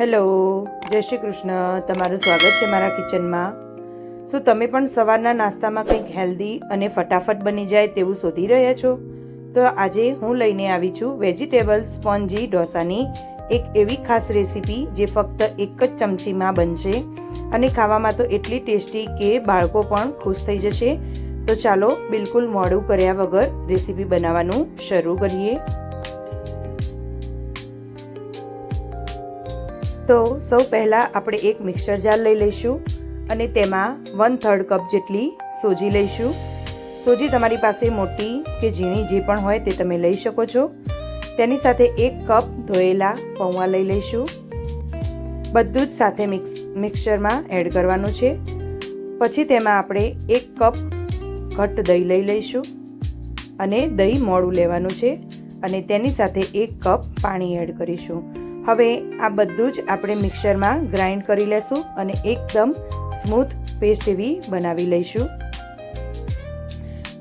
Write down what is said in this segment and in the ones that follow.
Hello, જય શ્રી કૃષ્ણ. તમારું સ્વાગત છે મારા કિચનમાં. શું તમે પણ સવારના નાસ્તામાં કંઈક હેલ્ધી અને ફટાફટ બની જાય તેવું શોધી રહ્યા છો? તો આજે હું લઈને આવી છું વેજીટેબલ સ્પોન્જી ઢોસાની એક એવી ખાસ રેસીપી જે ફક્ત એક જ ચમચીમાં બનશે અને ખાવામાં તો એટલી ટેસ્ટી કે બાળકો પણ ખુશ થઈ જશે. તો ચાલો બિલકુલ મોડું કર્યા વગર રેસીપી બનાવવાનું શરૂ કરીએ. તો સૌ પહેલાં આપણે એક મિક્સર જાર લઈ લઈશું અને તેમાં 1/3 કપ જેટલી સોજી લઈશું. સોજી તમારી પાસે મોટી કે ઝીણી જે પણ હોય તે તમે લઈ શકો છો. તેની સાથે 1 કપ ધોયેલા પૌવા લઈ લઈશું. બધું જ સાથે મિક્સરમાં એડ કરવાનું છે. પછી તેમાં આપણે 1 કપ ઘટ્ટ દહીં લઈ લઈશું અને દહીં મોડું લેવાનું છે અને તેની સાથે 1 કપ પાણી એડ કરીશું. હવે આ બધું જ આપણે મિક્સરમાં ગ્રાઇન્ડ કરી લેશું અને એકદમ સ્મૂથ પેસ્ટ એવી બનાવી લઈશું.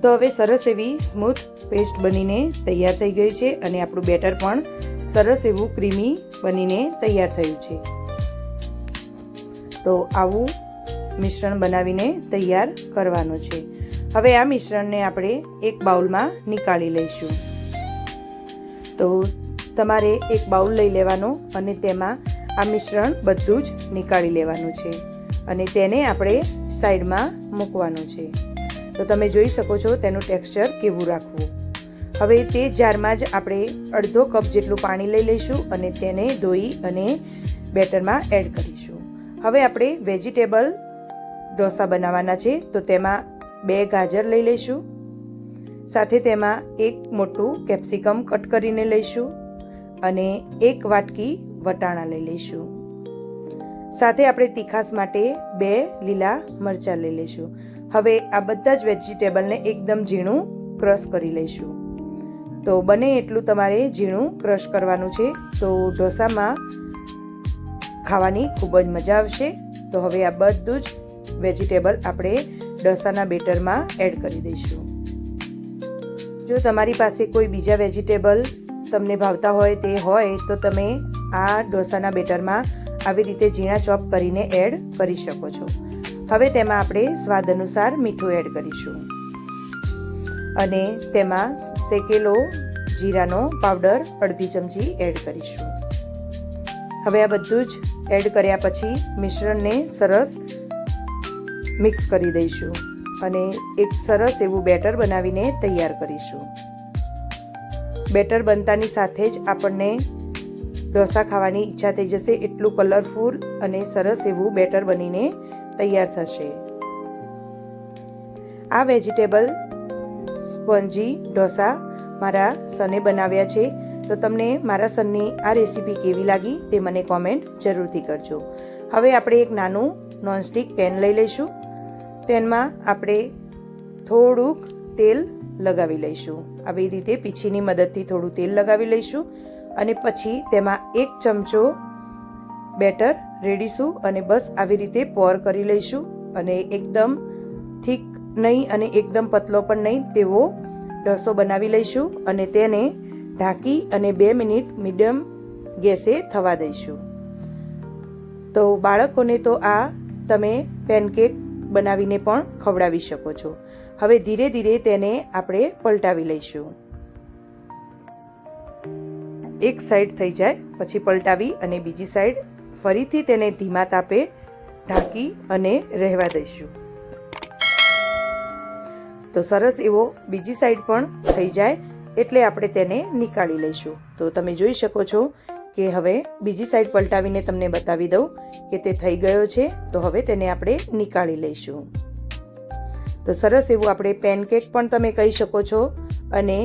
તો હવે સરસ એવી સ્મૂથ પેસ્ટ બનીને તૈયાર થઈ ગઈ છે અને આપણું બેટર પણ સરસ એવું ક્રીમી બનીને તૈયાર થયું છે. તો આવું મિશ્રણ બનાવીને તૈયાર કરવાનું છે. હવે આ મિશ્રણને આપણે એક બાઉલમાં નીકાળી લઈશું. તો તમારે એક બાઉલ લઈ લેવાનો અને તેમાં આ મિશ્રણ બધું જ નીકાળી લેવાનું છે અને તેને આપણે સાઈડમાં મૂકવાનું છે. તો તમે જોઈ શકો છો તેનું ટેક્સચર કેવું રાખવું. હવે તે જારમાં જ આપણે અડધો કપ જેટલું પાણી લઈ લઈશું અને તેને ધોઈ અને બેટરમાં એડ કરીશું. હવે આપણે વેજીટેબલ ઢોસા બનાવવાના છે. તો તેમાં 2 ગાજર લઈ લઈશું. સાથે તેમાં 1 મોટું કેપ્સિકમ કટ કરીને લઈશું અને 1 વાટકી વટાણા લઈ લઈશું. સાથે આપણે તીખાસ માટે 2 લીલા મરચાં લઈ લઈશું. હવે આ બધા જ વેજીટેબલને એકદમ ઝીણું ક્રશ કરી લઈશું. તો બને એટલું તમારે ઝીણું ક્રશ કરવાનું છે. તો ઢોસામાં ખાવાની ખૂબ જ મજા આવશે. તો હવે આ બધું જ વેજીટેબલ આપણે ઢોસાના બેટરમાં એડ કરી દઈશું. જો તમારી પાસે કોઈ બીજા વેજીટેબલ તમને ભાવતા હોય તે હોય તો તમે આ ઢોસાના બેટરમાં આવી રીતે ઝીણા ચોપ કરીને એડ કરી શકો છો. હવે તેમાં આપણે સ્વાદ અનુસાર મીઠું એડ કરીશું અને તેમાં શેકેલો જીરાનો પાવડર અડધી ચમચી એડ કરીશું. હવે આ બધું જ એડ કર્યા પછી મિશ્રણને સરસ મિક્સ કરી દઈશું અને એક સરસ એવું બેટર બનાવીને તૈયાર કરીશું. બેટર બનતાની સાથે જ આપણને ઢોસા ખાવાની ઈચ્છા થઈ જશે. એટલું કલરફુલ અને સરસ એવું બેટર બનીને તૈયાર થશે. આ વેજીટેબલ સ્પોન્જી ઢોસા મારા સને બનાવ્યા છે. તો તમને મારા સનની આ રેસીપી કેવી લાગી તે મને કોમેન્ટ જરૂરથી કરજો. હવે આપણે એક નાનું નોનસ્ટિક પેન લઈ લઈશું. તેમાં આપણે થોડુંક તેલ લગાવી લઈશું. આવી રીતે પીછીની મદદથી થોડું તેલ લગાવી લઈશું અને પછી તેમાં 1 ચમચો બેટર રેડીશું અને બસ આવી રીતે પોર કરી લઈશું અને એકદમ થીક નહીં અને એકદમ પતલો પણ નહીં તેવો ઢોસો બનાવી લઈશું અને તેને ઢાંકી અને 2 મિનિટ મીડિયમ ગેસે થવા દઈશું. તો બાળકોને તો આ તમે પેનકેક બનાવીને પણ ખવડાવી શકો છો. હવે ધીરે ધીરે તેને આપણે પલટાવી લઈશું. એક સાઈડ થઈ જાય પછી પલટાવી અને બીજી સાઈડ ફરીથી તેને ધીમા તાપે ઢાંકી અને રહેવા દઈશું. તો સરસ એવો બીજી સાઈડ પણ થઈ જાય એટલે આપણે તેને નીકાળી લઈશું. તો તમે જોઈ શકો છો કે હવે બીજી સાઈડ પલટાવીને તમને બતાવી દઉં કે તે થઈ ગયો છે. તો હવે તેને આપણે નીકાળી લઈશું. તો સરસ એવું આપણે પેનકેક પણ તમે કહી શકો છો અને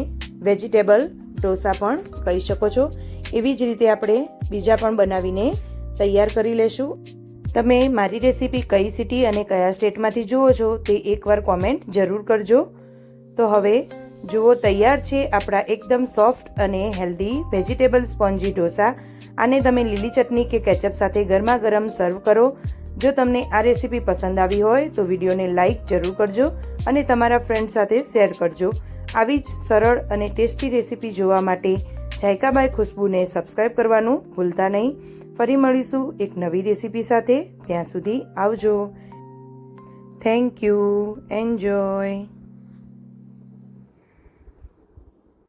વેજીટેબલ ઢોસા પણ કહી શકો છો. એવી જ રીતે આપણે બીજા પણ બનાવીને તૈયાર કરી લેશું. તમે મારી રેસીપી કઈ સિટી અને કયા સ્ટેટમાંથી જુઓ છો તે એકવાર કોમેન્ટ જરૂર કરજો. તો હવે જુઓ તૈયાર છે આપણા એકદમ સોફ્ટ અને હેલ્ધી વેજીટેબલ સ્પોન્જી ઢોસા. આને તમે લીલી ચટણી કે કેચઅપ સાથે ગરમા ગરમ સર્વ કરો. જો તમને આ રેસીપી પસંદ આવી હોય તો વિડીયોને લાઇક જરૂર કરજો અને તમારા ફ્રેન્ડ સાથે શેર કરજો. આવી જ સરળ અને ટેસ્ટી રેસીપી જોવા માટે જાયકા બાય ખુશ્બુને સબસ્ક્રાઈબ કરવાનું ભૂલતા નહીં. ફરી મળીશું એક નવી રેસીપી સાથે. ત્યાં સુધી આવજો. Thank you. એન્જોય.